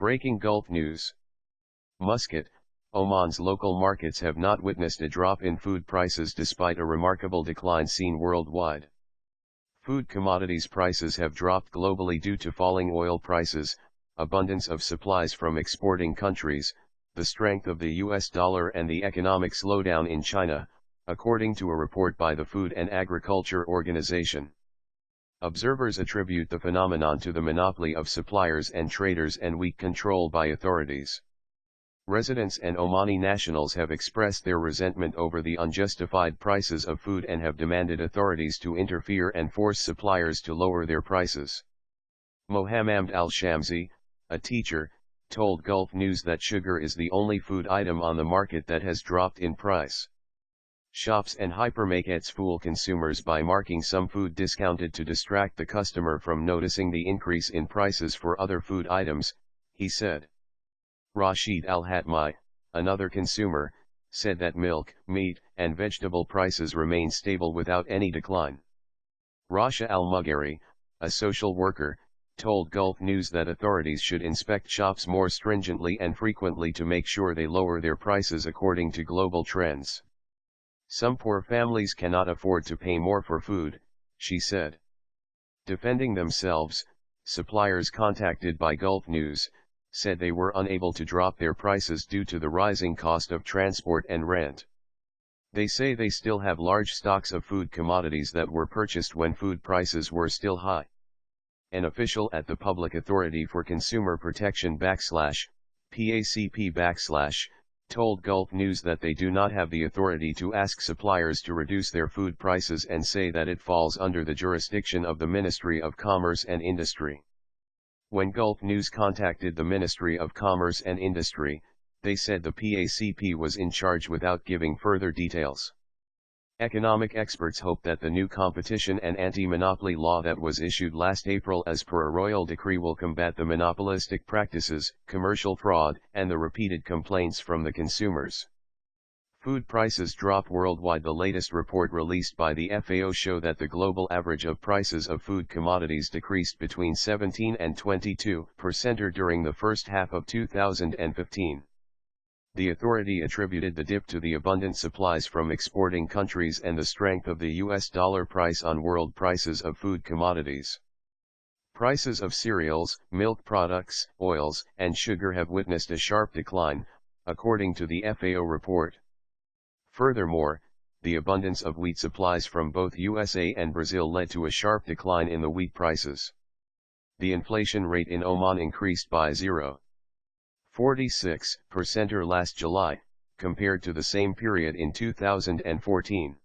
Breaking Gulf News. Muscat, Oman's local markets have not witnessed a drop in food prices despite a remarkable decline seen worldwide. Food commodities prices have dropped globally due to falling oil prices, abundance of supplies from exporting countries, the strength of the US dollar and the economic slowdown in China, according to a report by the Food and Agriculture Organization. Observers attribute the phenomenon to the monopoly of suppliers and traders and weak control by authorities. Residents and Omani nationals have expressed their resentment over the unjustified prices of food and have demanded authorities to interfere and force suppliers to lower their prices. Mohammad al-Shamsi, a teacher, told Gulf News that sugar is the only food item on the market that has dropped in price. Shops and hypermarkets fool consumers by marking some food discounted to distract the customer from noticing the increase in prices for other food items, he said. Rashid Al-Hatmi, another consumer, said that milk, meat, and vegetable prices remain stable without any decline. Rasha Al-Mughari, a social worker, told Gulf News that authorities should inspect shops more stringently and frequently to make sure they lower their prices according to global trends. Some poor families cannot afford to pay more for food, she said. Defending themselves, suppliers contacted by Gulf News said they were unable to drop their prices due to the rising cost of transport and rent. They say they still have large stocks of food commodities that were purchased when food prices were still high. An official at the Public Authority for Consumer Protection /PACP told Gulf News that they do not have the authority to ask suppliers to reduce their food prices and say that it falls under the jurisdiction of the Ministry of Commerce and Industry. When Gulf News contacted the Ministry of Commerce and Industry, they said the PACP was in charge without giving further details. Economic experts hope that the new competition and anti-monopoly law that was issued last April as per a royal decree will combat the monopolistic practices, commercial fraud, and the repeated complaints from the consumers. Food prices drop worldwide. The latest report released by the FAO show that the global average of prices of food commodities decreased between 17 and 22% during the first half of 2015. The authority attributed the dip to the abundant supplies from exporting countries and the strength of the US dollar price on world prices of food commodities. Prices of cereals, milk products, oils, and sugar have witnessed a sharp decline, according to the FAO report. Furthermore, the abundance of wheat supplies from both USA and Brazil led to a sharp decline in the wheat prices. The inflation rate in Oman increased by 0.46% last July, compared to the same period in 2014.